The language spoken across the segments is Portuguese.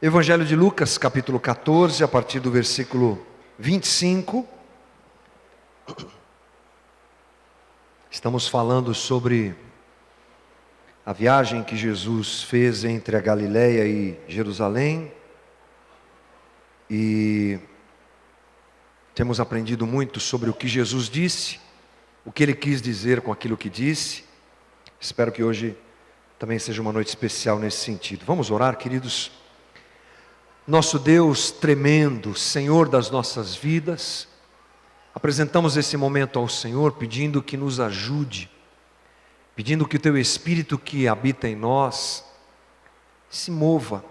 Evangelho de Lucas, capítulo 14, a partir do versículo 25. Estamos falando sobre a viagem que Jesus fez entre a Galileia e Jerusalém. E temos aprendido muito sobre o que Jesus disse, o que Ele quis dizer com aquilo que disse. Espero que hoje também seja uma noite especial nesse sentido. Vamos orar, queridos? Nosso Deus tremendo, Senhor das nossas vidas, apresentamos esse momento ao Senhor, pedindo que nos ajude, pedindo que o Teu Espírito que habita em nós se mova,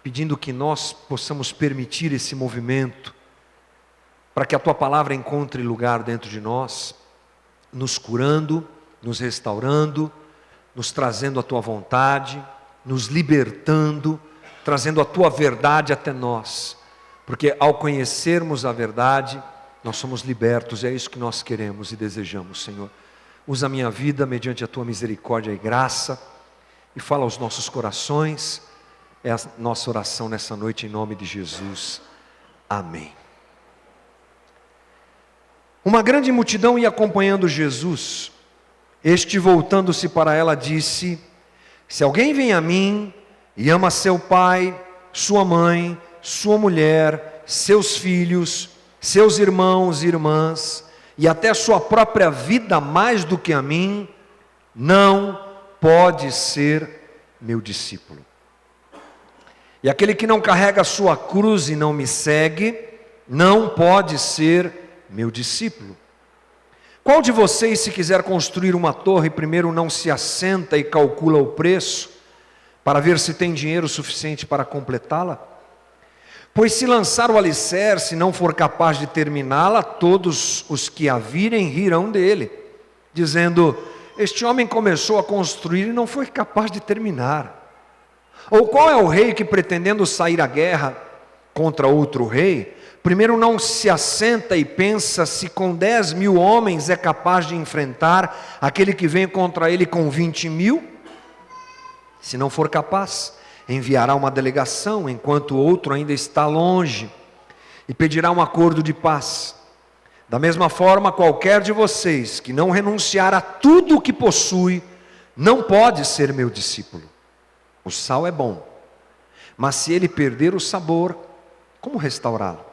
pedindo que nós possamos permitir esse movimento, para que a Tua Palavra encontre lugar dentro de nós, nos curando, nos restaurando, nos trazendo a Tua vontade, nos libertando, trazendo a Tua verdade até nós, porque ao conhecermos a verdade, nós somos libertos, é isso que nós queremos e desejamos, Senhor. Usa a minha vida mediante a Tua misericórdia e graça, e fala aos nossos corações, é a nossa oração nessa noite em nome de Jesus, amém. Uma grande multidão ia acompanhando Jesus, este voltando-se para ela disse: se alguém vem a mim e ama seu pai, sua mãe, sua mulher, seus filhos, seus irmãos e irmãs, e até sua própria vida mais do que a mim, não pode ser meu discípulo. E aquele que não carrega a sua cruz e não me segue, não pode ser meu discípulo. Qual de vocês, se quiser construir uma torre, primeiro não se assenta e calcula o preço, para ver se tem dinheiro suficiente para completá-la? Pois se lançar o alicerce e não for capaz de terminá-la, todos os que a virem rirão dele, dizendo: este homem começou a construir e não foi capaz de terminar. Ou qual é o rei que, pretendendo sair à guerra contra outro rei, primeiro não se assenta e pensa se com 10.000 homens é capaz de enfrentar aquele que vem contra ele com 20.000? Se não for capaz, enviará uma delegação, enquanto o outro ainda está longe, e pedirá um acordo de paz. Da mesma forma, qualquer de vocês que não renunciar a tudo o que possui, não pode ser meu discípulo. O sal é bom, mas se ele perder o sabor, como restaurá-lo?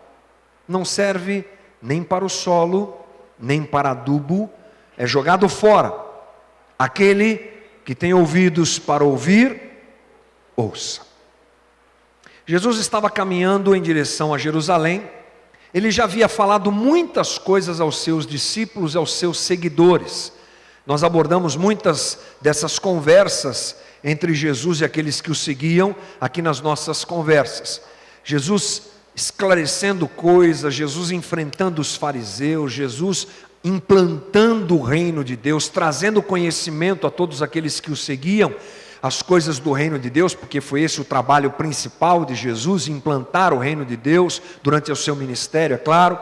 Não serve nem para o solo, nem para adubo, é jogado fora. Aquele que tem ouvidos para ouvir, ouça. Jesus estava caminhando em direção a Jerusalém. Ele já havia falado muitas coisas aos seus discípulos e aos seus seguidores. Nós abordamos muitas dessas conversas entre Jesus e aqueles que o seguiam aqui nas nossas conversas. Jesus esclarecendo coisas, Jesus enfrentando os fariseus, Jesus implantando o reino de Deus, trazendo conhecimento a todos aqueles que o seguiam, as coisas do reino de Deus, porque foi esse o trabalho principal de Jesus, implantar o reino de Deus durante o seu ministério, é claro.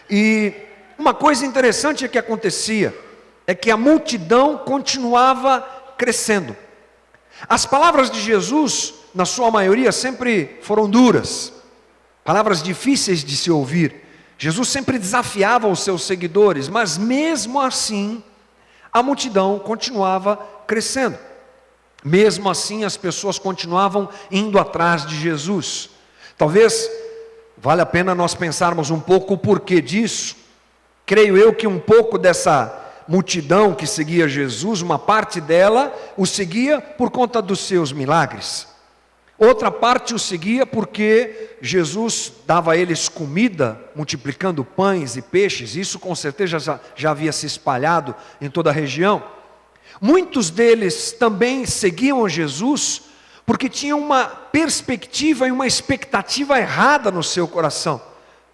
E uma coisa interessante que acontecia, é que a multidão continuava crescendo. As palavras de Jesus, na sua maioria, sempre foram duras, palavras difíceis de se ouvir. Jesus sempre desafiava os seus seguidores, mas mesmo assim, a multidão continuava crescendo. Mesmo assim, as pessoas continuavam indo atrás de Jesus. Talvez valha a pena nós pensarmos um pouco o porquê disso. Creio eu que um pouco dessa multidão que seguia Jesus, uma parte dela o seguia por conta dos seus milagres. Outra parte o seguia porque Jesus dava a eles comida, multiplicando pães e peixes. Isso com certeza já havia se espalhado em toda a região. Muitos deles também seguiam Jesus porque tinham uma perspectiva e uma expectativa errada no seu coração.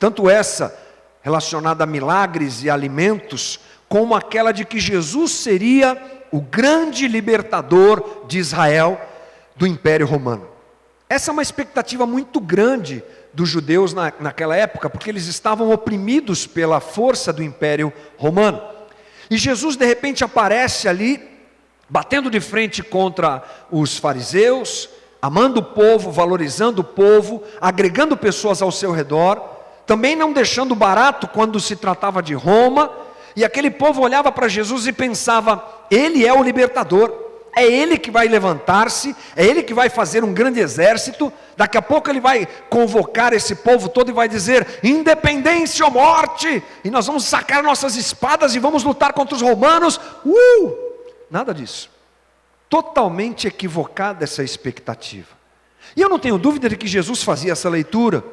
Tanto essa relacionada a milagres e alimentos, como aquela de que Jesus seria o grande libertador de Israel do Império Romano. Essa é uma expectativa muito grande dos judeus naquela época, porque eles estavam oprimidos pela força do Império Romano. E Jesus de repente aparece ali, batendo de frente contra os fariseus, amando o povo, valorizando o povo, agregando pessoas ao seu redor, também não deixando barato quando se tratava de Roma, e aquele povo olhava para Jesus e pensava: Ele é o libertador, é Ele que vai levantar-se, é Ele que vai fazer um grande exército, daqui a pouco Ele vai convocar esse povo todo e vai dizer: independência ou morte, e nós vamos sacar nossas espadas e vamos lutar contra os romanos. Nada disso. Totalmente equivocada essa expectativa. E eu não tenho dúvida de que Jesus fazia essa leitura.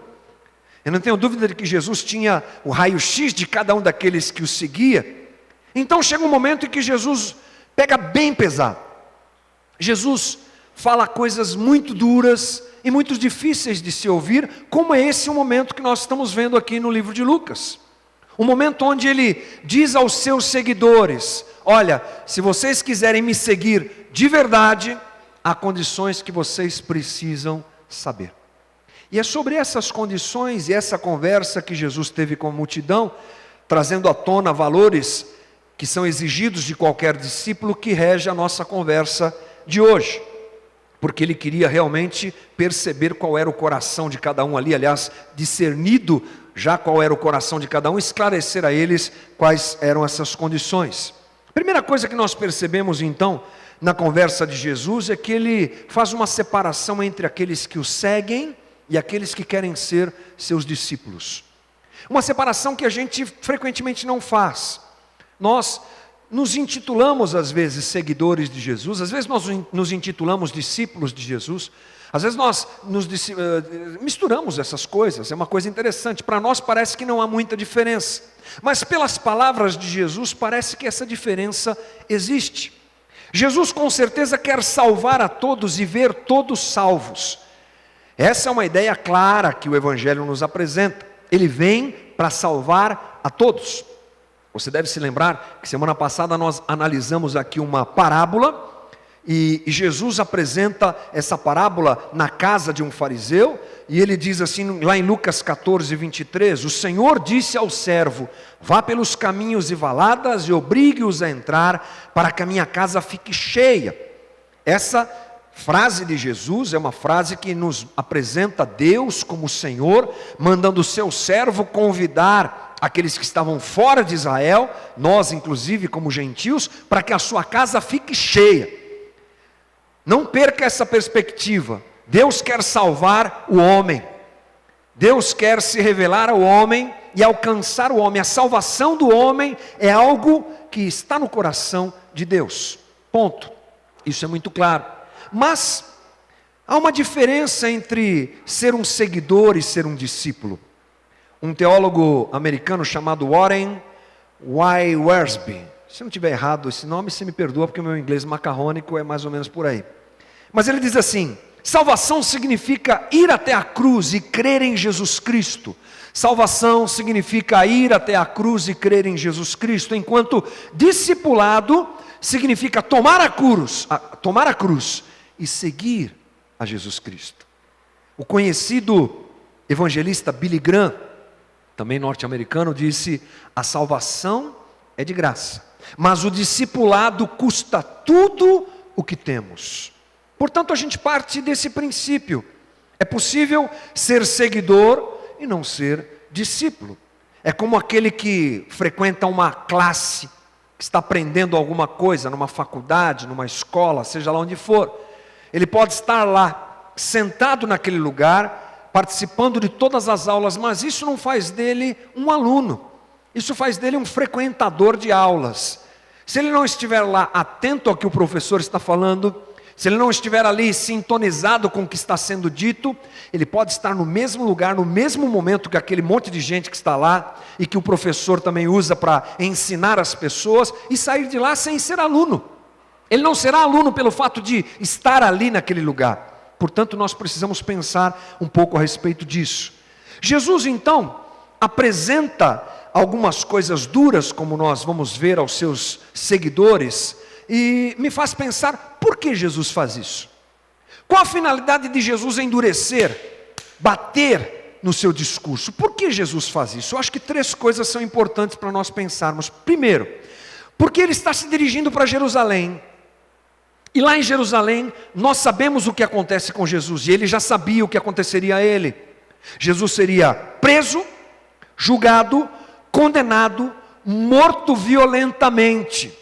Eu não tenho dúvida de que Jesus tinha o raio-x de cada um daqueles que o seguia. Então chega um momento em que Jesus pega bem pesado. Jesus fala coisas muito duras e muito difíceis de se ouvir, como é esse o momento que nós estamos vendo aqui no livro de Lucas. Um momento onde ele diz aos seus seguidores: olha, se vocês quiserem me seguir de verdade, há condições que vocês precisam saber. E é sobre essas condições e essa conversa que Jesus teve com a multidão, trazendo à tona valores que são exigidos de qualquer discípulo, que rege a nossa conversa de hoje. Porque ele queria realmente perceber qual era o coração de cada um ali, aliás, discernido já qual era o coração de cada um, esclarecer a eles quais eram essas condições. A primeira coisa que nós percebemos então na conversa de Jesus é que ele faz uma separação entre aqueles que o seguem e aqueles que querem ser seus discípulos. Uma separação que a gente frequentemente não faz. Nós nos intitulamos às vezes seguidores de Jesus, às vezes nós nos intitulamos discípulos de Jesus, às vezes nós misturamos essas coisas, é uma coisa interessante. Para nós parece que não há muita diferença, mas pelas palavras de Jesus parece que essa diferença existe. Jesus com certeza quer salvar a todos e ver todos salvos. Essa é uma ideia clara que o Evangelho nos apresenta. Ele vem para salvar a todos. Você deve se lembrar que semana passada nós analisamos aqui uma parábola, e Jesus apresenta essa parábola na casa de um fariseu, e ele diz assim, lá em Lucas 14, 23, o Senhor disse ao servo: vá pelos caminhos e valadas e obrigue-os a entrar, para que a minha casa fique cheia. Essa frase de Jesus é uma frase que nos apresenta Deus como Senhor, mandando o seu servo convidar aqueles que estavam fora de Israel, nós inclusive como gentios, para que a sua casa fique cheia. Não perca essa perspectiva. Deus quer salvar o homem. Deus quer se revelar ao homem e alcançar o homem. A salvação do homem é algo que está no coração de Deus. Ponto. Isso é muito claro. Mas há uma diferença entre ser um seguidor e ser um discípulo. Um teólogo americano chamado Warren Wiersbe. Se eu não tiver errado esse nome, você me perdoa, porque o meu inglês macarrônico é mais ou menos por aí. Mas ele diz assim: salvação significa ir até a cruz e crer em Jesus Cristo. Salvação significa ir até a cruz e crer em Jesus Cristo, enquanto discipulado significa tomar a cruz e seguir a Jesus Cristo. O conhecido evangelista Billy Graham, também norte-americano, disse: a salvação é de graça, mas o discipulado custa tudo o que temos. Portanto, a gente parte desse princípio. É possível ser seguidor e não ser discípulo. É como aquele que frequenta uma classe, que está aprendendo alguma coisa numa faculdade, numa escola, seja lá onde for. Ele pode estar lá, sentado naquele lugar, participando de todas as aulas, mas isso não faz dele um aluno. Isso faz dele um frequentador de aulas. Se ele não estiver lá atento ao que o professor está falando, se ele não estiver ali sintonizado com o que está sendo dito, ele pode estar no mesmo lugar, no mesmo momento que aquele monte de gente que está lá, e que o professor também usa para ensinar as pessoas, e sair de lá sem ser aluno. Ele não será aluno pelo fato de estar ali naquele lugar. Portanto, nós precisamos pensar um pouco a respeito disso. Jesus, então, apresenta algumas coisas duras, como nós vamos ver aos seus seguidores, e me faz pensar, por que Jesus faz isso? Qual a finalidade de Jesus endurecer, bater no seu discurso? Por que Jesus faz isso? Eu acho que 3 coisas são importantes para nós pensarmos. Primeiro, porque ele está se dirigindo para Jerusalém. E lá em Jerusalém, nós sabemos o que acontece com Jesus, e ele já sabia o que aconteceria a ele. Jesus seria preso, julgado, condenado, morto violentamente.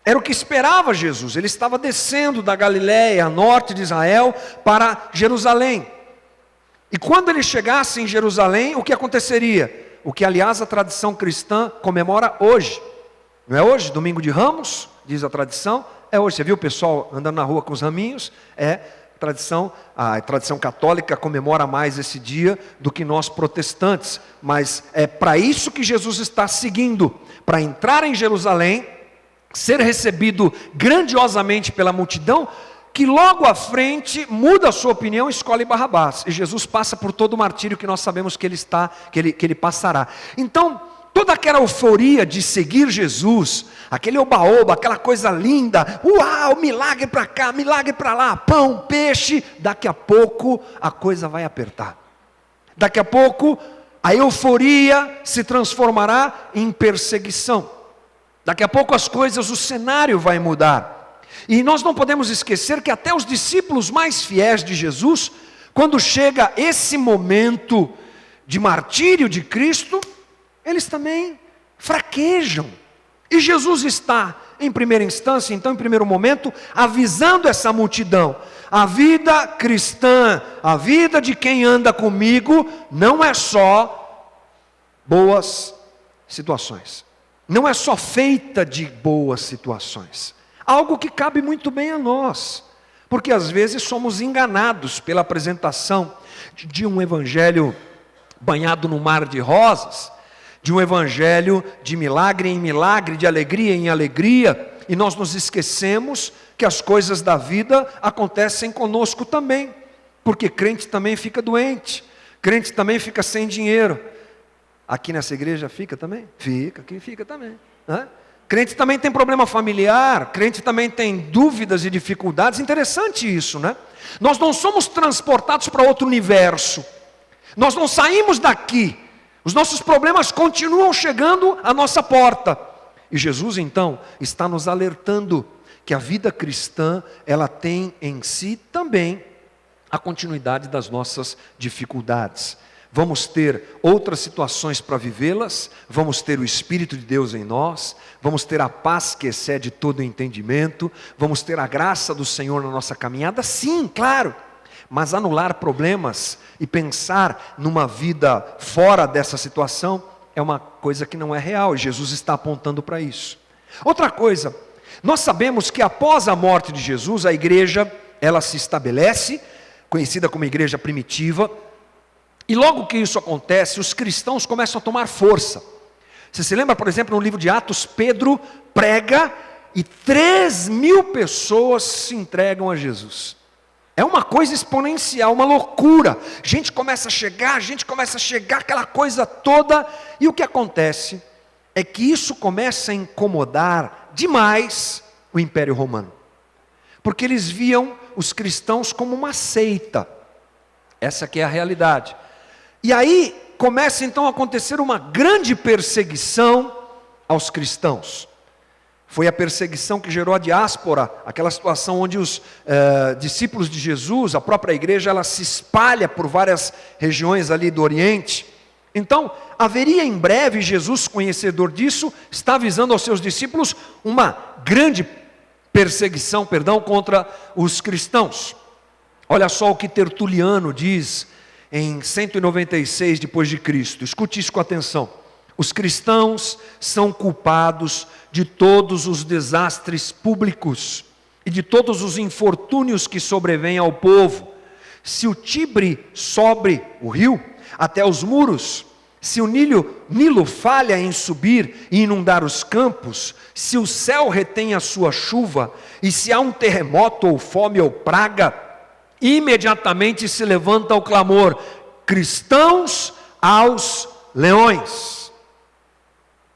Era o que esperava Jesus. Ele estava descendo da Galiléia, a norte de Israel, para Jerusalém. E quando ele chegasse em Jerusalém, o que aconteceria? O que, aliás, a tradição cristã comemora hoje. Não é hoje, domingo de Ramos, diz a tradição? É hoje. Você viu o pessoal andando na rua com os raminhos? A tradição católica comemora mais esse dia do que nós protestantes. Mas é para isso que Jesus está seguindo, para entrar em Jerusalém, ser recebido grandiosamente pela multidão, que logo à frente muda a sua opinião e escolhe Barrabás. E Jesus passa por todo o martírio que nós sabemos que ele passará. Então, toda aquela euforia de seguir Jesus, aquele oba-oba, aquela coisa linda, uau, milagre para cá, milagre para lá, pão, peixe, daqui a pouco a coisa vai apertar. Daqui a pouco a euforia se transformará em perseguição. Daqui a pouco as coisas, o cenário vai mudar. E nós não podemos esquecer que até os discípulos mais fiéis de Jesus, quando chega esse momento de martírio de Cristo, eles também fraquejam. E Jesus está, em primeira instância, então em primeiro momento, avisando essa multidão: a vida cristã, a vida de quem anda comigo, não é só boas situações. Não é só feita de boas situações. Algo que cabe muito bem a nós. Porque às vezes somos enganados pela apresentação de um evangelho banhado no mar de rosas, de um evangelho de milagre em milagre, de alegria em alegria, e nós nos esquecemos que as coisas da vida acontecem conosco também, porque crente também fica doente, crente também fica sem dinheiro. Aqui nessa igreja fica também? Fica, aqui fica também. Crente também tem problema familiar, crente também tem dúvidas e dificuldades. Interessante isso, né? Nós não somos transportados para outro universo, nós não saímos daqui, os nossos problemas continuam chegando à nossa porta. E Jesus então está nos alertando que a vida cristã, ela tem em si também a continuidade das nossas dificuldades. Vamos ter outras situações para vivê-las, vamos ter o Espírito de Deus em nós, vamos ter a paz que excede todo entendimento, vamos ter a graça do Senhor na nossa caminhada, sim, claro, mas anular problemas e pensar numa vida fora dessa situação é uma coisa que não é real, e Jesus está apontando para isso. Outra coisa, nós sabemos que após a morte de Jesus, a igreja, ela se estabelece, conhecida como igreja primitiva. E logo que isso acontece, os cristãos começam a tomar força. Você se lembra, por exemplo, no livro de Atos, Pedro prega e 3.000 pessoas se entregam a Jesus. É uma coisa exponencial, uma loucura. Gente começa a chegar, aquela coisa toda. E o que acontece é que isso começa a incomodar demais o Império Romano. Porque eles viam os cristãos como uma seita. Essa que é a realidade. E aí começa então a acontecer uma grande perseguição aos cristãos. Foi a perseguição que gerou a diáspora, aquela situação onde os discípulos de Jesus, a própria igreja, ela se espalha por várias regiões ali do Oriente. Então, haveria em breve, Jesus, conhecedor disso, está avisando aos seus discípulos uma grande perseguição, contra os cristãos. Olha só o que Tertuliano diz em 196 depois de Cristo. Escute isso com atenção. Os cristãos são culpados de todos os desastres públicos e de todos os infortúnios que sobrevêm ao povo. Se o Tibre sobe o rio até os muros, se o Nilo falha em subir e inundar os campos, se o céu retém a sua chuva, e se há um terremoto ou fome ou praga, imediatamente se levanta o clamor: cristãos aos leões.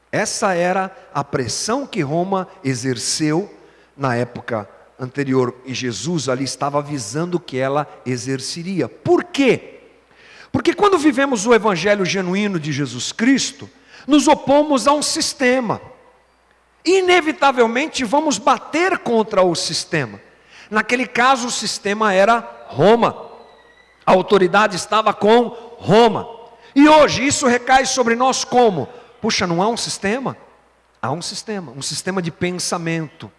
Essa era a pressão que Roma exerceu na época anterior, e Jesus ali estava avisando que ela exerceria. Por quê? Porque quando vivemos o evangelho genuíno de Jesus Cristo, nos opomos a um sistema. Inevitavelmente vamos bater contra o sistema. Naquele caso o sistema era Roma, a autoridade estava com Roma. E hoje isso recai sobre nós como? Puxa, não há um sistema? Há um sistema de pensamento,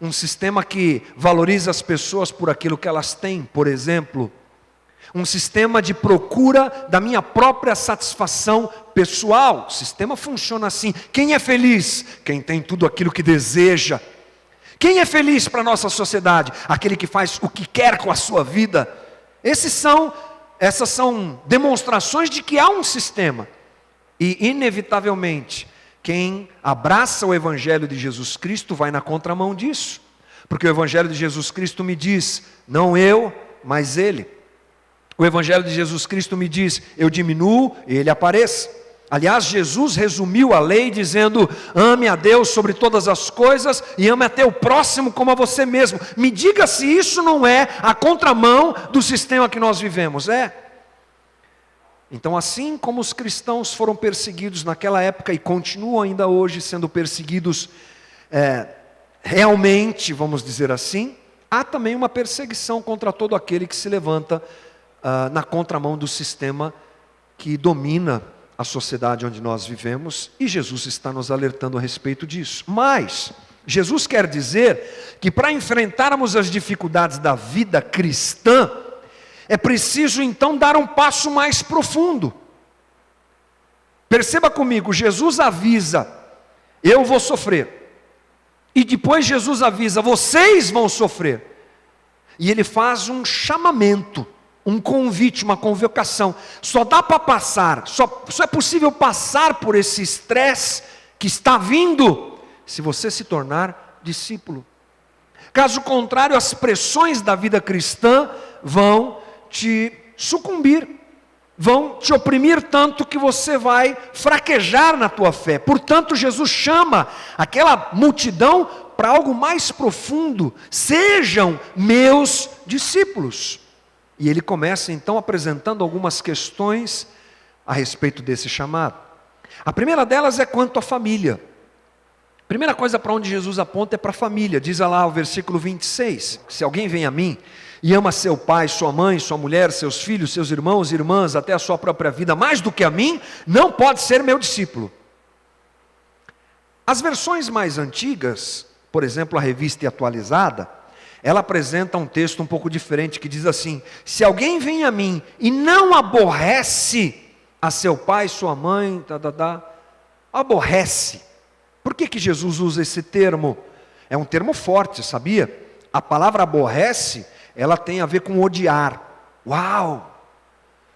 um sistema que valoriza as pessoas por aquilo que elas têm, por exemplo, um sistema de procura da minha própria satisfação pessoal. O sistema funciona assim. Quem é feliz? Quem tem tudo aquilo que deseja. Quem é feliz para a nossa sociedade? Aquele que faz o que quer com a sua vida. Essas são demonstrações de que há um sistema. E inevitavelmente, quem abraça o Evangelho de Jesus Cristo vai na contramão disso. Porque o Evangelho de Jesus Cristo me diz, não eu, mas Ele. O Evangelho de Jesus Cristo me diz, eu diminuo e Ele apareça. Aliás, Jesus resumiu a lei dizendo, ame a Deus sobre todas as coisas e ame até o próximo como a você mesmo. Me diga se isso não é a contramão do sistema que nós vivemos. É. Então, assim como os cristãos foram perseguidos naquela época e continuam ainda hoje sendo perseguidos realmente, vamos dizer assim, há também uma perseguição contra todo aquele que se levanta na contramão do sistema que domina a sociedade onde nós vivemos, e Jesus está nos alertando a respeito disso. Mas Jesus quer dizer que para enfrentarmos as dificuldades da vida cristã, é preciso então dar um passo mais profundo. Perceba comigo, Jesus avisa, eu vou sofrer. E depois Jesus avisa, vocês vão sofrer. E Ele faz um chamamento, um convite, uma convocação. Só dá para passar, só é possível passar por esse estresse que está vindo, se você se tornar discípulo. Caso contrário, as pressões da vida cristã vão te sucumbir, vão te oprimir tanto que você vai fraquejar na tua fé. Portanto, Jesus chama aquela multidão para algo mais profundo. Sejam meus discípulos. E ele começa então apresentando algumas questões a respeito desse chamado. A primeira delas é quanto à família. A primeira coisa para onde Jesus aponta é para a família. Diz lá o versículo 26, se alguém vem a mim e ama seu pai, sua mãe, sua mulher, seus filhos, seus irmãos e irmãs, até a sua própria vida, mais do que a mim, não pode ser meu discípulo. As versões mais antigas, por exemplo a Revista Atualizada, ela apresenta um texto um pouco diferente, que diz assim, se alguém vem a mim e não aborrece a seu pai, sua mãe, aborrece. Por que Jesus usa esse termo? É um termo forte, sabia? A palavra aborrece, ela tem a ver com odiar. Uau!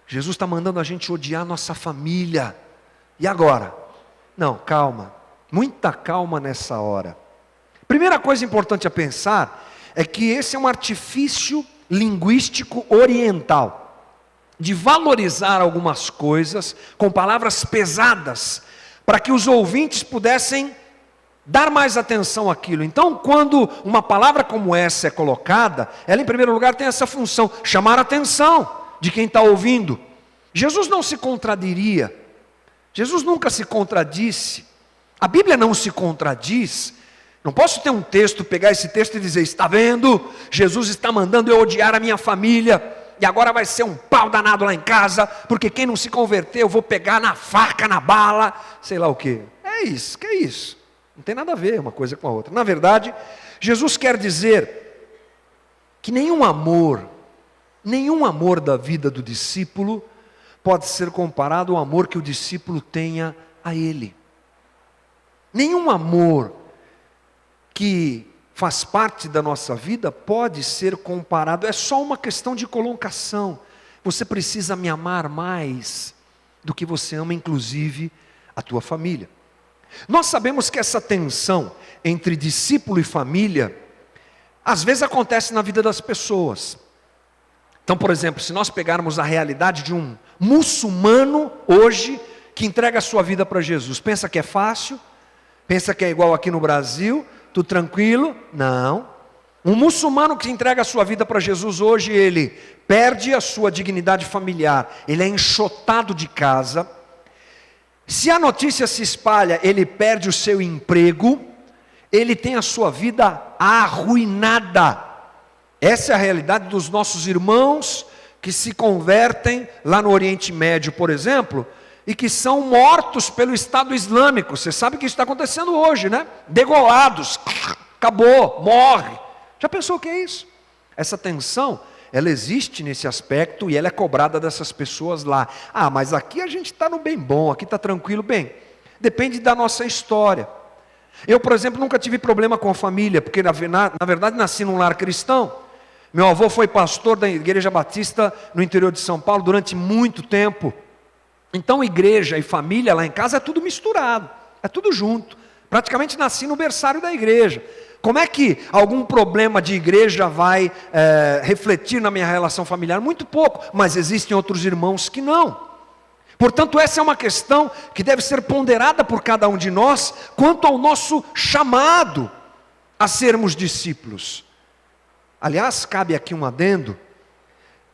Jesus está mandando a gente odiar nossa família. E agora? Não, calma. Muita calma nessa hora. Primeira coisa importante a pensar é que esse é um artifício linguístico oriental, de valorizar algumas coisas com palavras pesadas, para que os ouvintes pudessem dar mais atenção àquilo. Então, quando uma palavra como essa é colocada, ela em primeiro lugar tem essa função, chamar a atenção de quem está ouvindo. Jesus não se contradiria, Jesus nunca se contradisse, a Bíblia não se contradiz. Não posso ter um texto, pegar esse texto e dizer, está vendo? Jesus está mandando eu odiar a minha família, e agora vai ser um pau danado lá em casa, porque quem não se converter eu vou pegar na faca, na bala, sei lá o quê. É isso, que é isso? Não tem nada a ver uma coisa com a outra. Na verdade, Jesus quer dizer que nenhum amor da vida do discípulo pode ser comparado ao amor que o discípulo tenha a Ele. Nenhum amor que faz parte da nossa vida pode ser comparado, é só uma questão de colocação. Você precisa me amar mais do que você ama, inclusive, a tua família. Nós sabemos que essa tensão entre discípulo e família, às vezes acontece na vida das pessoas. Então, por exemplo, se nós pegarmos a realidade de um muçulmano hoje, que entrega a sua vida para Jesus, pensa que é fácil? Pensa que é igual aqui no Brasil? Tudo tranquilo? Não. Um muçulmano que entrega a sua vida para Jesus hoje, ele perde a sua dignidade familiar, ele é enxotado de casa. Se a notícia se espalha, ele perde o seu emprego, ele tem a sua vida arruinada. Essa é a realidade dos nossos irmãos que se convertem lá no Oriente Médio, por exemplo, e que são mortos pelo Estado Islâmico. Você sabe que isso está acontecendo hoje, né? Degolados, acabou, morre. Já pensou o que é isso? Essa tensão, ela existe nesse aspecto e ela é cobrada dessas pessoas lá. Ah, mas aqui a gente está no bem bom, aqui está tranquilo. Bem, depende da nossa história. Eu, por exemplo, nunca tive problema com a família, porque na verdade nasci num lar cristão. Meu avô foi pastor da Igreja Batista no interior de São Paulo durante muito tempo. Então igreja e família lá em casa é tudo misturado, é tudo junto. Praticamente nasci no berçário da igreja. Como é que algum problema de igreja vai refletir na minha relação familiar? Muito pouco, mas existem outros irmãos que não. Portanto, essa é uma questão que deve ser ponderada por cada um de nós, quanto ao nosso chamado a sermos discípulos. Aliás, cabe aqui um adendo,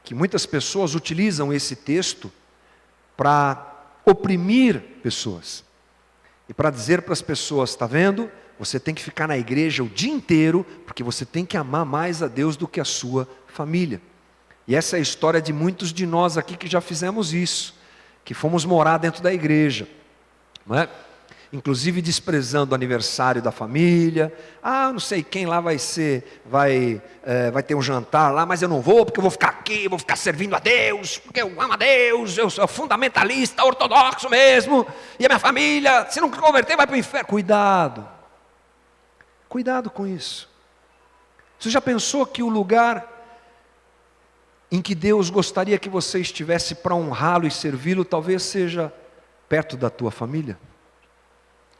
que muitas pessoas utilizam esse texto para oprimir pessoas. E para dizer para as pessoas, está vendo? Você tem que ficar na igreja o dia inteiro, porque você tem que amar mais a Deus do que a sua família. E essa é a história de muitos de nós aqui que já fizemos isso, que fomos morar dentro da igreja, não é? Inclusive desprezando o aniversário da família. Ah, não sei quem lá vai ter um jantar lá, mas eu não vou, porque eu vou ficar aqui, vou ficar servindo a Deus, porque eu amo a Deus, eu sou fundamentalista, ortodoxo mesmo, e a minha família, se não converter, vai para o inferno. Cuidado com isso. Você já pensou que o lugar em que Deus gostaria que você estivesse para honrá-lo e servi-lo, talvez seja perto da tua família?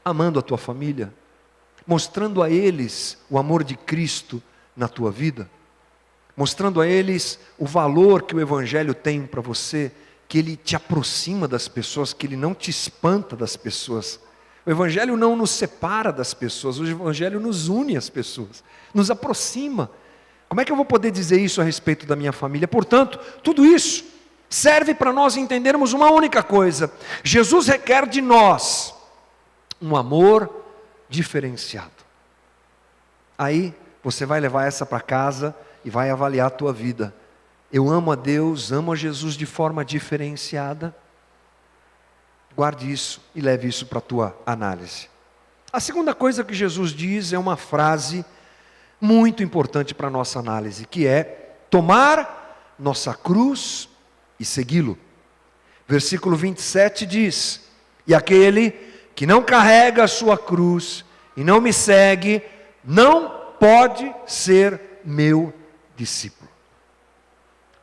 Amando a tua família, mostrando a eles o amor de Cristo na tua vida, mostrando a eles o valor que o Evangelho tem para você, que ele te aproxima das pessoas, que ele não te espanta das pessoas. O Evangelho não nos separa das pessoas, o Evangelho nos une às pessoas, nos aproxima. Como é que eu vou poder dizer isso a respeito da minha família? Portanto, tudo isso serve para nós entendermos uma única coisa: Jesus requer de nós um amor diferenciado. Aí você vai levar essa para casa e vai avaliar a tua vida. Eu amo a Deus, amo a Jesus de forma diferenciada. Guarde isso e leve isso para a tua análise. A segunda coisa que Jesus diz é uma frase muito importante para a nossa análise, que é tomar nossa cruz e segui-lo. Versículo 27 diz: e aquele que não carrega a sua cruz e não me segue, não pode ser meu discípulo.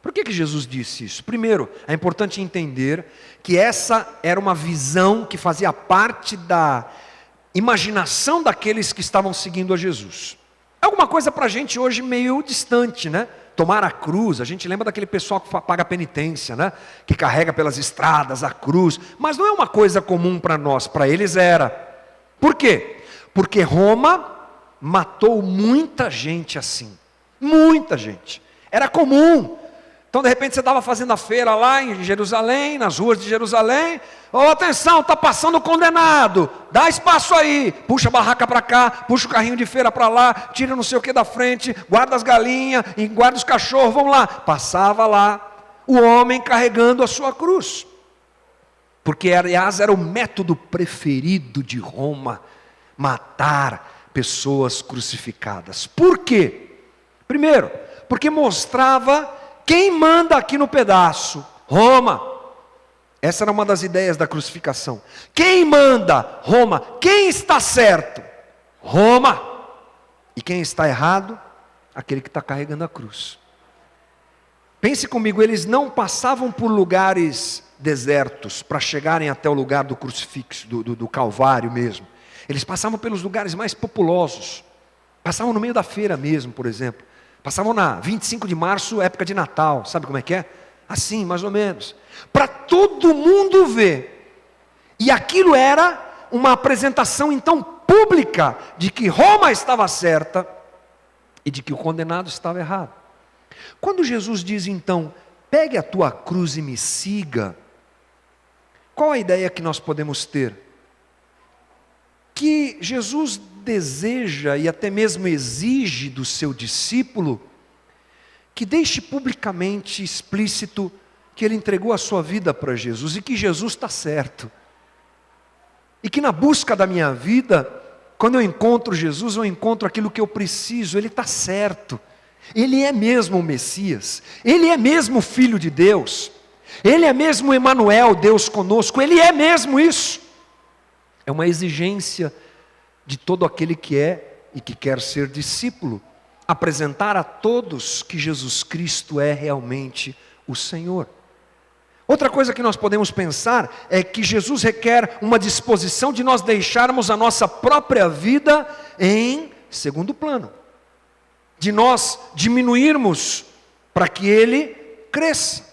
Por que Jesus disse isso? Primeiro, é importante entender que essa era uma visão que fazia parte da imaginação daqueles que estavam seguindo a Jesus. É alguma coisa para a gente hoje meio distante, né? Tomar a cruz, a gente lembra daquele pessoal que paga penitência, né? Que carrega pelas estradas a cruz, mas não é uma coisa comum para nós, para eles era. Por quê? Porque Roma matou muita gente assim, muita gente, era comum. Então de repente você estava fazendo a feira lá em Jerusalém, nas ruas de Jerusalém, atenção, está passando o condenado, dá espaço aí, puxa a barraca para cá, puxa o carrinho de feira para lá, tira não sei o que da frente, guarda as galinhas, e guarda os cachorros, vamos lá. Passava lá o homem carregando a sua cruz, porque aliás era o método preferido de Roma, matar pessoas crucificadas. Por quê? Primeiro, porque mostrava quem manda aqui no pedaço? Roma. Essa era uma das ideias da crucificação. Quem manda? Roma. Quem está certo? Roma. E quem está errado? Aquele que está carregando a cruz. Pense comigo, eles não passavam por lugares desertos para chegarem até o lugar do crucifixo, do Calvário mesmo. Eles passavam pelos lugares mais populosos. Passavam no meio da feira mesmo, por exemplo. Passavam na 25 de março, época de Natal, sabe como é que é? Assim, mais ou menos. Para todo mundo ver. E aquilo era uma apresentação então pública de que Roma estava certa e de que o condenado estava errado. Quando Jesus diz então, pegue a tua cruz e me siga, qual a ideia que nós podemos ter? Que Jesus deseja e até mesmo exige do seu discípulo que deixe publicamente explícito que ele entregou a sua vida para Jesus e que Jesus está certo. E que na busca da minha vida, quando eu encontro Jesus, eu encontro aquilo que eu preciso, ele está certo. Ele é mesmo o Messias, ele é mesmo o Filho de Deus, ele é mesmo Emanuel, Deus conosco, ele é mesmo isso. É uma exigência de todo aquele que é e que quer ser discípulo, apresentar a todos que Jesus Cristo é realmente o Senhor. Outra coisa que nós podemos pensar é que Jesus requer uma disposição de nós deixarmos a nossa própria vida em segundo plano, de nós diminuirmos para que Ele cresça.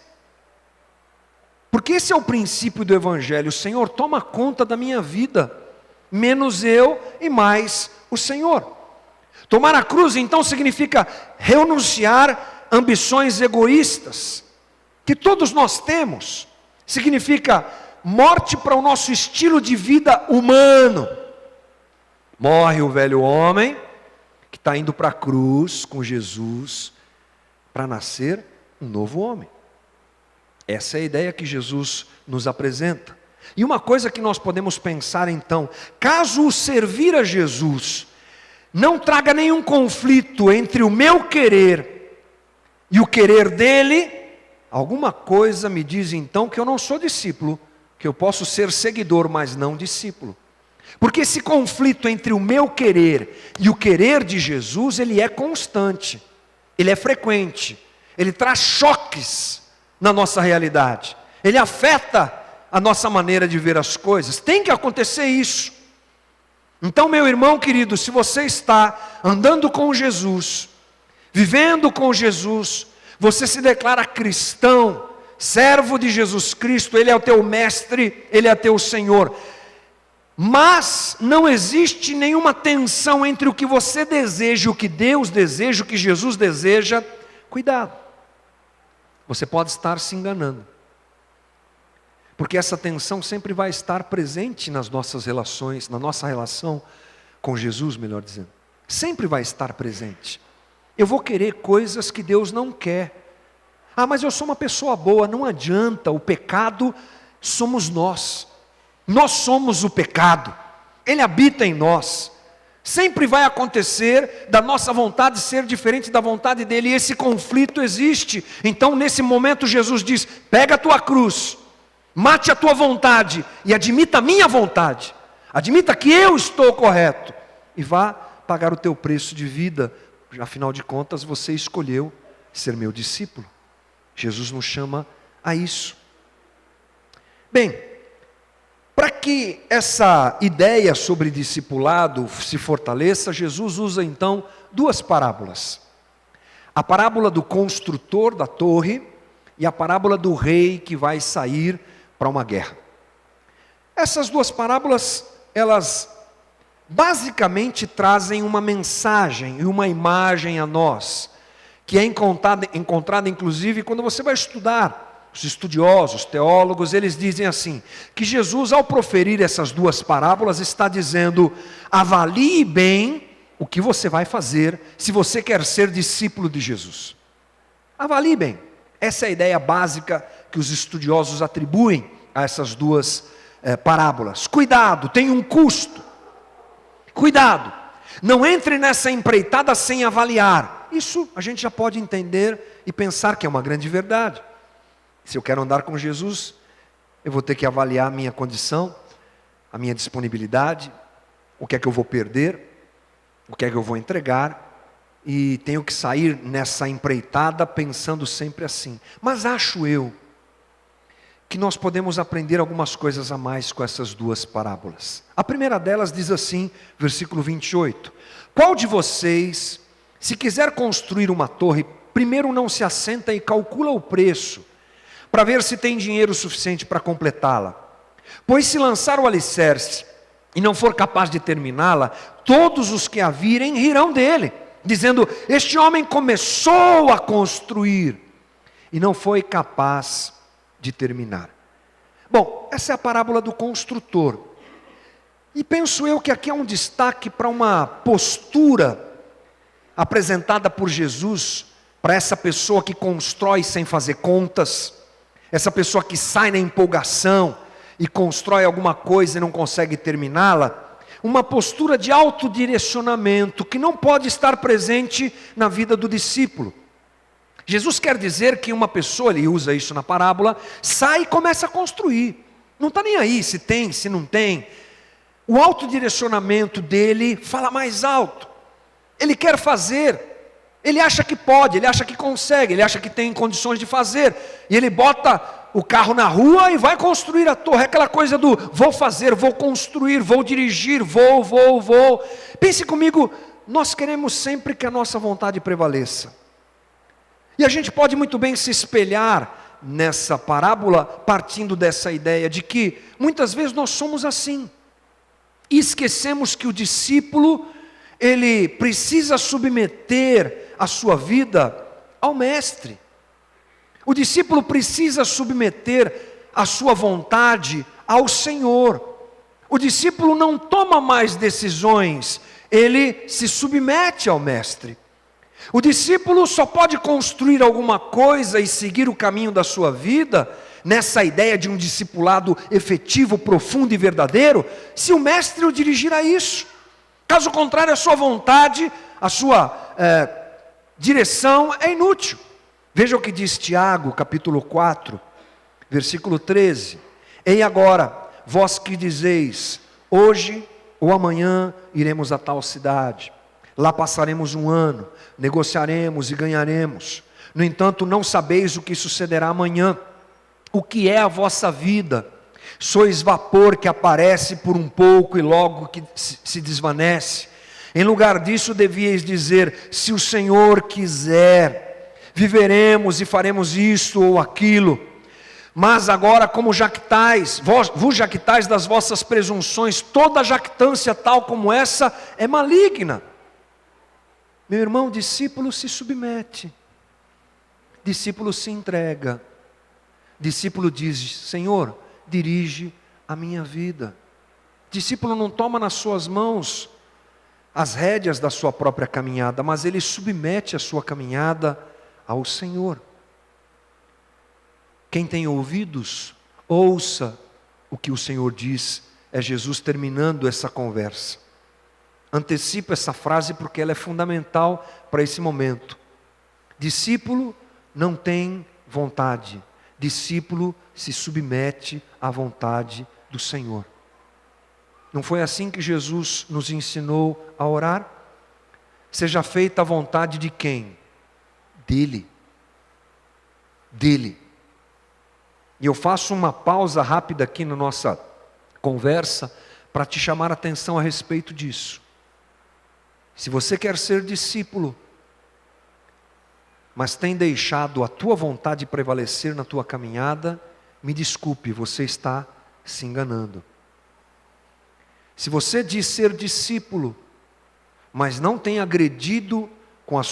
Porque esse é o princípio do Evangelho: Senhor, toma conta da minha vida, menos eu e mais o Senhor. Tomar a cruz então significa renunciar ambições egoístas, que todos nós temos. Significa morte para o nosso estilo de vida humano. Morre o velho homem, que está indo para a cruz com Jesus, para nascer um novo homem. Essa é a ideia que Jesus nos apresenta. E uma coisa que nós podemos pensar então: caso o servir a Jesus não traga nenhum conflito entre o meu querer e o querer dele, alguma coisa me diz então que eu não sou discípulo, que eu posso ser seguidor, mas não discípulo. Porque esse conflito entre o meu querer e o querer de Jesus, ele é constante, ele é frequente, ele traz choques na nossa realidade, ele afeta a nossa maneira de ver as coisas. Tem que acontecer isso. Então, meu irmão querido, se você está andando com Jesus, vivendo com Jesus, você se declara cristão, servo de Jesus Cristo, Ele é o teu mestre, Ele é teu Senhor. Mas não existe nenhuma tensão entre o que você deseja, o que Deus deseja, o que Jesus deseja. Cuidado, você pode estar se enganando, porque essa tensão sempre vai estar presente nas nossas relações, na nossa relação com Jesus, melhor dizendo. Sempre vai estar presente. Eu vou querer coisas que Deus não quer. Ah, mas eu sou uma pessoa boa. Não adianta, o pecado somos nós. Nós somos o pecado. Ele habita em nós. Sempre vai acontecer da nossa vontade ser diferente da vontade dele, e esse conflito existe. Então nesse momento Jesus diz: pega a tua cruz, mate a tua vontade e admita a minha vontade. Admita que eu estou correto e vá pagar o teu preço de vida. Afinal de contas, você escolheu ser meu discípulo. Jesus nos chama a isso. Bem, para que essa ideia sobre discipulado se fortaleça, Jesus usa então duas parábolas. A parábola do construtor da torre e a parábola do rei que vai sair para uma guerra. Essas duas parábolas, elas basicamente trazem uma mensagem e uma imagem a nós, que é encontrada inclusive quando você vai estudar. Os estudiosos, teólogos, eles dizem assim, que Jesus, ao proferir essas duas parábolas, está dizendo: avalie bem o que você vai fazer se você quer ser discípulo de Jesus. Avalie bem. Essa é a ideia básica que os estudiosos atribuem a essas duas parábolas. Cuidado, tem um custo. Cuidado, não entre nessa empreitada sem avaliar. Isso a gente já pode entender e pensar que é uma grande verdade. Se eu quero andar com Jesus, eu vou ter que avaliar a minha condição, a minha disponibilidade, o que é que eu vou perder, o que é que eu vou entregar, e tenho que sair nessa empreitada pensando sempre assim. Mas acho eu que nós podemos aprender algumas coisas a mais com essas duas parábolas. A primeira delas diz assim, versículo 28. Qual de vocês, se quiser construir uma torre, primeiro não se assenta e calcula o preço, para ver se tem dinheiro suficiente para completá-la? Pois se lançar o alicerce e não for capaz de terminá-la, todos os que a virem rirão dele, dizendo: este homem começou a construir e não foi capaz de terminar. Bom, essa é a parábola do construtor. E penso eu que aqui há um destaque para uma postura apresentada por Jesus para essa pessoa que constrói sem fazer contas, essa pessoa que sai na empolgação e constrói alguma coisa e não consegue terminá-la, uma postura de autodirecionamento que não pode estar presente na vida do discípulo. Jesus quer dizer que uma pessoa, ele usa isso na parábola, sai e começa a construir. Não está nem aí se tem, se não tem. O autodirecionamento dele fala mais alto. Ele quer fazer, ele acha que pode, ele acha que consegue, ele acha que tem condições de fazer. E ele bota o carro na rua e vai construir a torre. Aquela coisa do vou fazer, vou construir, vou dirigir, vou. Pense comigo, nós queremos sempre que a nossa vontade prevaleça. E a gente pode muito bem se espelhar nessa parábola, partindo dessa ideia de que muitas vezes nós somos assim. E esquecemos que o discípulo, ele precisa submeter a sua vida ao mestre. O discípulo precisa submeter a sua vontade ao Senhor. O discípulo não toma mais decisões, ele se submete ao mestre. O discípulo só pode construir alguma coisa e seguir o caminho da sua vida, nessa ideia de um discipulado efetivo, profundo e verdadeiro, se o mestre o dirigir a isso. Caso contrário, a sua vontade, a sua direção é inútil. Veja o que diz Tiago, capítulo 4, versículo 13. Ei agora, vós que dizeis, hoje ou amanhã iremos a tal cidade, lá passaremos um ano, negociaremos e ganharemos. No entanto, não sabeis o que sucederá amanhã. O que é a vossa vida? Sois vapor que aparece por um pouco e logo que se desvanece. Em lugar disso devíeis dizer, se o Senhor quiser, viveremos e faremos isto ou aquilo. Mas agora como jactais, vos jactais das vossas presunções, toda jactância tal como essa é maligna. Meu irmão, discípulo se submete, discípulo se entrega, discípulo diz, Senhor, dirige a minha vida. Discípulo não toma nas suas mãos as rédeas da sua própria caminhada, mas ele submete a sua caminhada ao Senhor. Quem tem ouvidos, ouça o que o Senhor diz. É Jesus terminando essa conversa. Antecipo essa frase porque ela é fundamental para esse momento. Discípulo não tem vontade. Discípulo se submete à vontade do Senhor. Não foi assim que Jesus nos ensinou a orar? Seja feita a vontade de quem? Dele. Dele. E eu faço uma pausa rápida aqui na nossa conversa para te chamar a atenção a respeito disso. Se você quer ser discípulo, mas tem deixado a tua vontade prevalecer na tua caminhada, me desculpe, você está se enganando. Se você diz ser discípulo, mas não tem agredido com a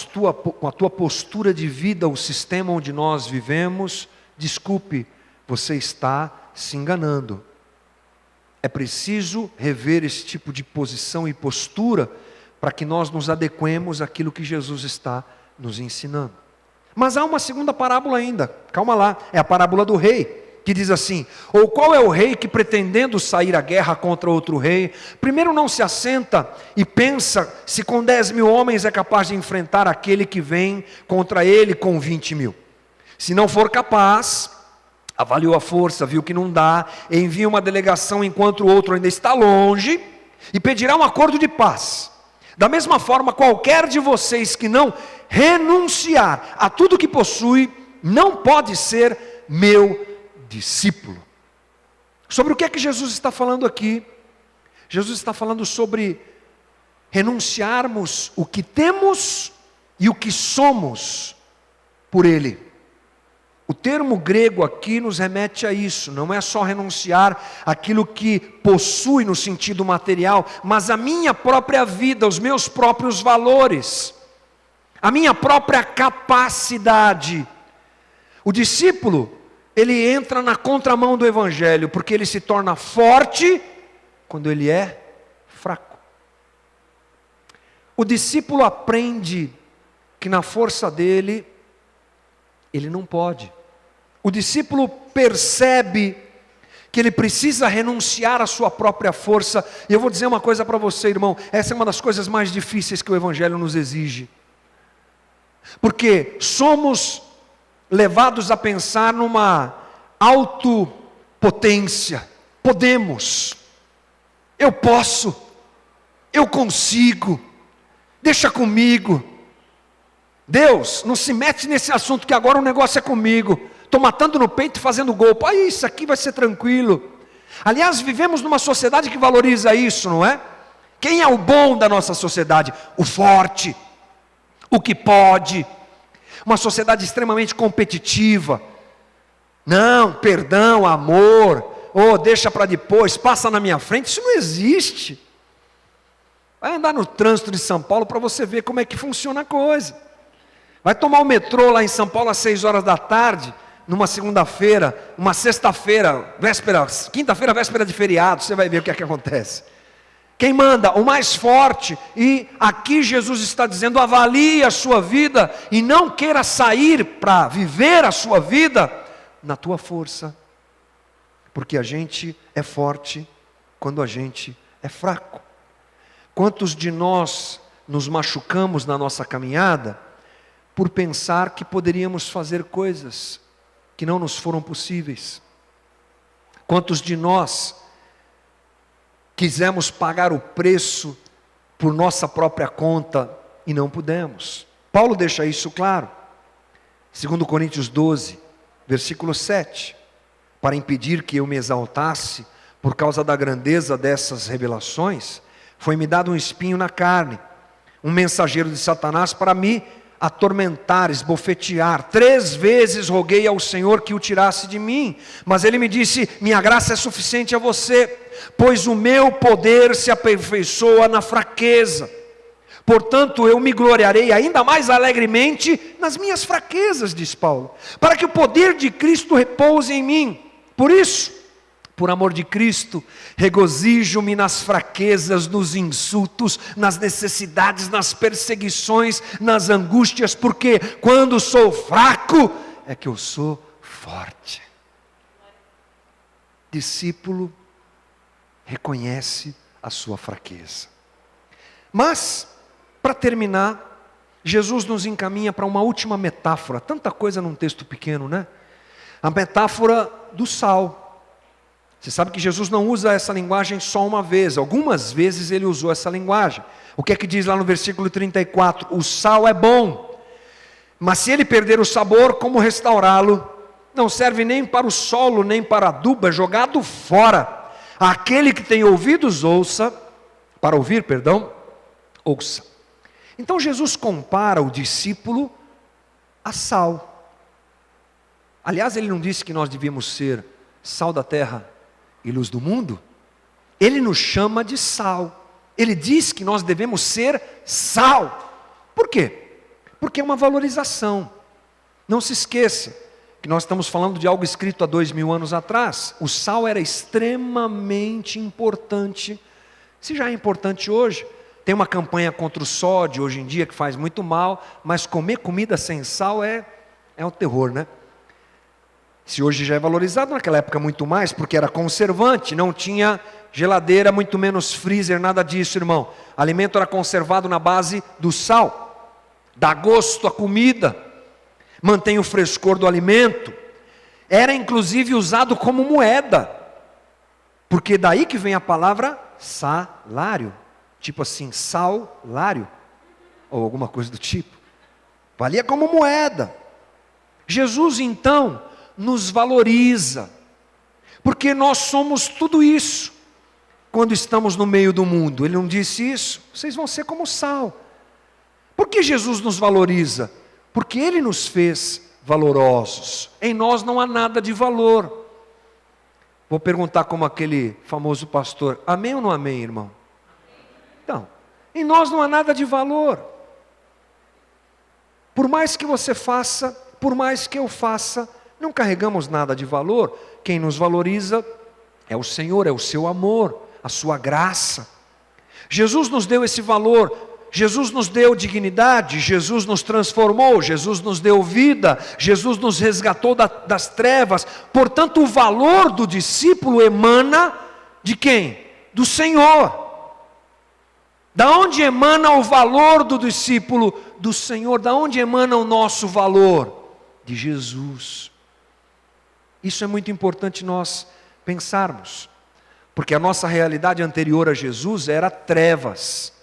tua postura de vida o sistema onde nós vivemos, desculpe, você está se enganando. É preciso rever esse tipo de posição e postura para que nós nos adequemos àquilo que Jesus está nos ensinando. Mas há uma segunda parábola ainda, calma lá, é a parábola do rei, que diz assim, ou qual é o rei que pretendendo sair à guerra contra outro rei, primeiro não se assenta e pensa se com 10.000 homens é capaz de enfrentar aquele que vem contra ele com 20.000. Se não for capaz, avaliou a força, viu que não dá, envia uma delegação enquanto o outro ainda está longe e pedirá um acordo de paz. Da mesma forma, qualquer de vocês que não renunciar a tudo que possui, não pode ser meu discípulo. Sobre o que é que Jesus está falando aqui? Jesus está falando sobre renunciarmos o que temos e o que somos por Ele. O termo grego aqui nos remete a isso, não é só renunciar aquilo que possui no sentido material, mas a minha própria vida, os meus próprios valores, a minha própria capacidade. O discípulo, ele entra na contramão do Evangelho, porque ele se torna forte quando ele é fraco. O discípulo aprende que na força dele Ele não pode. O discípulo percebe que ele precisa renunciar à sua própria força. E eu vou dizer uma coisa para você, irmão, essa é uma das coisas mais difíceis que o Evangelho nos exige. Porque somos levados a pensar numa autopotência. Podemos, eu posso, eu consigo, deixa comigo. Deus, não se mete nesse assunto que agora o negócio é comigo. Estou matando no peito e fazendo gol. Pô, isso aqui vai ser tranquilo. Aliás, vivemos numa sociedade que valoriza isso, não é? Quem é o bom da nossa sociedade? O forte, o que pode. Uma sociedade extremamente competitiva. Não, perdão, amor, deixa para depois, passa na minha frente. Isso não existe. Vai andar no trânsito de São Paulo para você ver como é que funciona a coisa. Vai tomar o metrô lá em São Paulo às 6 horas da tarde, numa segunda-feira, uma sexta-feira, quinta-feira, véspera de feriado, você vai ver o que é que acontece. Quem manda? O mais forte. E aqui Jesus está dizendo, avalie a sua vida e não queira sair para viver a sua vida na tua força. Porque a gente é forte quando a gente é fraco. Quantos de nós nos machucamos na nossa caminhada por pensar que poderíamos fazer coisas que não nos foram possíveis? Quantos de nós quisemos pagar o preço por nossa própria conta e não pudemos? Paulo deixa isso claro. 2 Coríntios 12, versículo 7. Para impedir que eu me exaltasse por causa da grandeza dessas revelações, foi-me dado um espinho na carne, um mensageiro de Satanás para me atormentar, esbofetear. 3 vezes roguei ao Senhor que o tirasse de mim, mas Ele me disse, minha graça é suficiente a você, pois o meu poder se aperfeiçoa na fraqueza. Portanto, eu me gloriarei ainda mais alegremente nas minhas fraquezas, diz Paulo, para que o poder de Cristo repouse em mim. Por isso, por amor de Cristo, regozijo-me nas fraquezas, nos insultos, nas necessidades, nas perseguições, nas angústias, porque quando sou fraco, é que eu sou forte. Discípulo reconhece a sua fraqueza. Mas, para terminar, Jesus nos encaminha para uma última metáfora, tanta coisa num texto pequeno, né? A metáfora do sal. Você sabe que Jesus não usa essa linguagem só uma vez, algumas vezes ele usou essa linguagem. O que é que diz lá no versículo 34? O sal é bom, mas se ele perder o sabor, como restaurá-lo? Não serve nem para o solo, nem para adubo, é jogado fora. Aquele que tem ouvidos, ouça, ouça. Então Jesus compara o discípulo a sal. Aliás, ele não disse que nós devíamos ser sal da terra e luz do mundo? Ele nos chama de sal. Ele diz que nós devemos ser sal. Por quê? Porque é uma valorização. Não se esqueça que nós estamos falando de algo escrito há 2000 anos atrás. O sal era extremamente importante. Se já é importante hoje, tem uma campanha contra o sódio hoje em dia que faz muito mal, mas comer comida sem sal é um terror, né? Se hoje já é valorizado, naquela época muito mais, porque era conservante, não tinha geladeira, muito menos freezer, nada disso, irmão. O alimento era conservado na base do sal, dá gosto à comida, mantém o frescor do alimento. Era inclusive usado como moeda, porque daí que vem a palavra salário, tipo assim, salário, ou alguma coisa do tipo. Valia como moeda. Jesus então nos valoriza, porque nós somos tudo isso, quando estamos no meio do mundo. Ele não disse isso? Vocês vão ser como sal. Por que Jesus nos valoriza? Porque Ele nos fez valorosos. Em nós não há nada de valor. Vou perguntar como aquele famoso pastor, amém ou não amém, irmão? Então, em nós não há nada de valor. Por mais que você faça, por mais que eu faça, não carregamos nada de valor. Quem nos valoriza é o Senhor, é o seu amor, a sua graça. Jesus nos deu esse valor. Jesus nos deu dignidade, Jesus nos transformou, Jesus nos deu vida, Jesus nos resgatou das trevas. Portanto, o valor do discípulo emana de quem? Do Senhor. Da onde emana o valor do discípulo? Do Senhor. Da onde emana o nosso valor? De Jesus. Isso é muito importante nós pensarmos, porque a nossa realidade anterior a Jesus era trevas.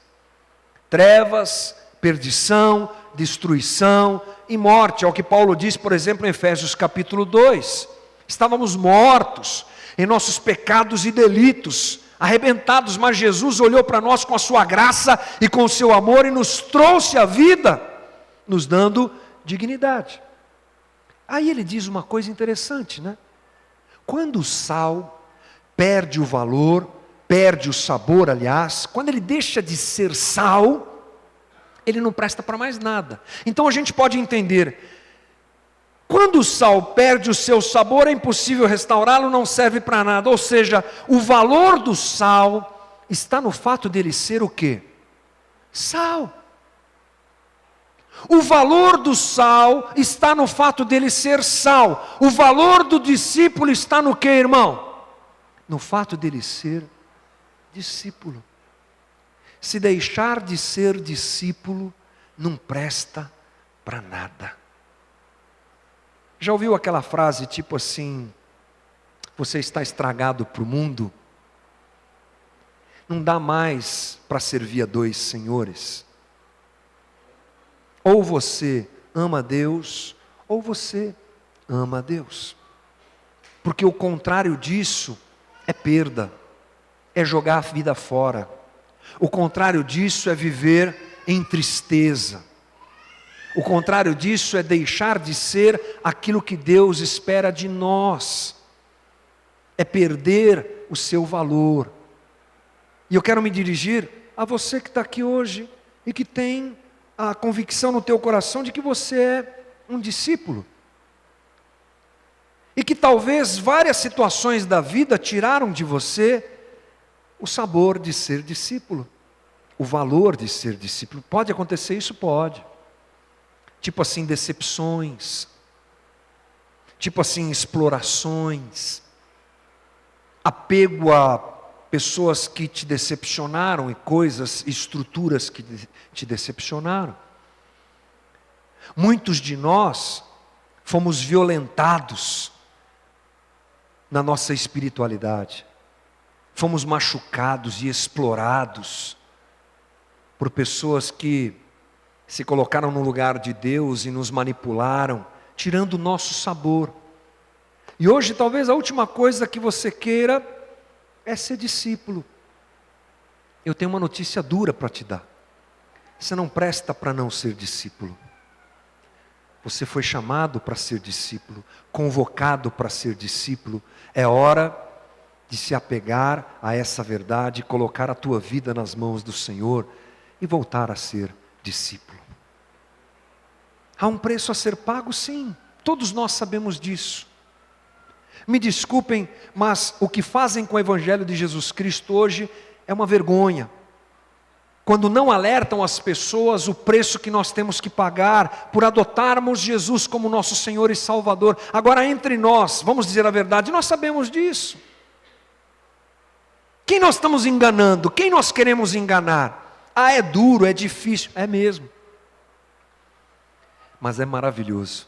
Trevas, perdição, destruição e morte. É o que Paulo diz, por exemplo, em Efésios capítulo 2. Estávamos mortos em nossos pecados e delitos, arrebentados, mas Jesus olhou para nós com a sua graça e com o seu amor e nos trouxe a vida, nos dando dignidade. Aí ele diz uma coisa interessante, né? Quando o sal perde o valor, perde o sabor, aliás, quando ele deixa de ser sal, ele não presta para mais nada. Então a gente pode entender, quando o sal perde o seu sabor, é impossível restaurá-lo, não serve para nada. Ou seja, o valor do sal está no fato dele ser o quê? Sal. O valor do sal está no fato dele ser sal. O valor do discípulo está no quê, irmão? No fato dele ser discípulo. Se deixar de ser discípulo, não presta para nada. Já ouviu aquela frase tipo assim: você está estragado para o mundo? Não dá mais para servir a dois senhores. Ou você ama a Deus, ou você ama a Deus. Porque o contrário disso é perda, é jogar a vida fora. O contrário disso é viver em tristeza. O contrário disso é deixar de ser aquilo que Deus espera de nós. É perder o seu valor. E eu quero me dirigir a você que está aqui hoje e que tem a convicção no teu coração de que você é um discípulo. E que talvez várias situações da vida tiraram de você o sabor de ser discípulo, o valor de ser discípulo. Pode acontecer isso? Pode. Tipo assim, decepções, tipo assim, explorações, apego a pessoas que te decepcionaram e coisas, estruturas que te decepcionaram. Muitos de nós fomos violentados na nossa espiritualidade. Fomos machucados e explorados por pessoas que se colocaram no lugar de Deus e nos manipularam, tirando o nosso sabor. E hoje talvez a última coisa que você queira é ser discípulo. Eu tenho uma notícia dura para te dar. Você não presta para não ser discípulo. Você foi chamado para ser discípulo, convocado para ser discípulo. É hora de se apegar a essa verdade, colocar a tua vida nas mãos do Senhor e voltar a ser discípulo. Há um preço a ser pago, sim. Todos nós sabemos disso. Me desculpem, mas o que fazem com o Evangelho de Jesus Cristo hoje é uma vergonha. Quando não alertam as pessoas o preço que nós temos que pagar por adotarmos Jesus como nosso Senhor e Salvador. Agora, entre nós, vamos dizer a verdade, nós sabemos disso. Quem nós estamos enganando? Quem nós queremos enganar? Ah, é duro, é difícil. É mesmo. Mas é maravilhoso.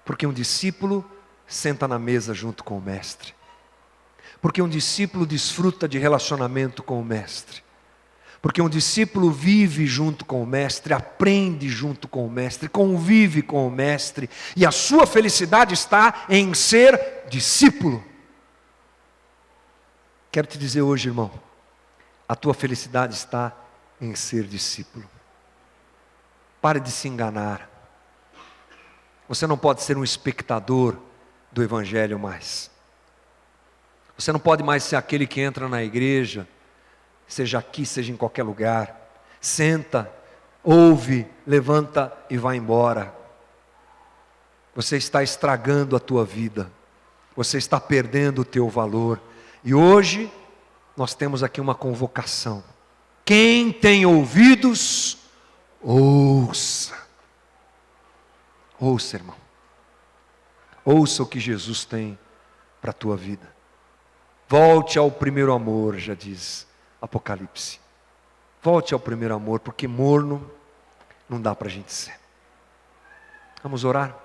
Porque um discípulo senta na mesa junto com o mestre. Porque um discípulo desfruta de relacionamento com o mestre. Porque um discípulo vive junto com o mestre, aprende junto com o mestre, convive com o mestre, e a sua felicidade está em ser discípulo. Quero te dizer hoje, irmão, a tua felicidade está em ser discípulo. Pare de se enganar. Você não pode ser um espectador do Evangelho mais. Você não pode mais ser aquele que entra na igreja, seja aqui, seja em qualquer lugar, senta, ouve, levanta e vai embora. Você está estragando a tua vida, você está perdendo o teu valor. E hoje nós temos aqui uma convocação. Quem tem ouvidos, ouça. Ouça, irmão. Ouça o que Jesus tem para a tua vida. Volte ao primeiro amor, já diz Apocalipse. Volte ao primeiro amor, porque morno não dá para a gente ser. Vamos orar?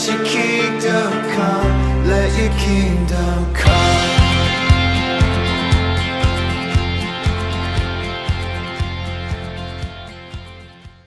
Let your kingdom come, let your kingdom come.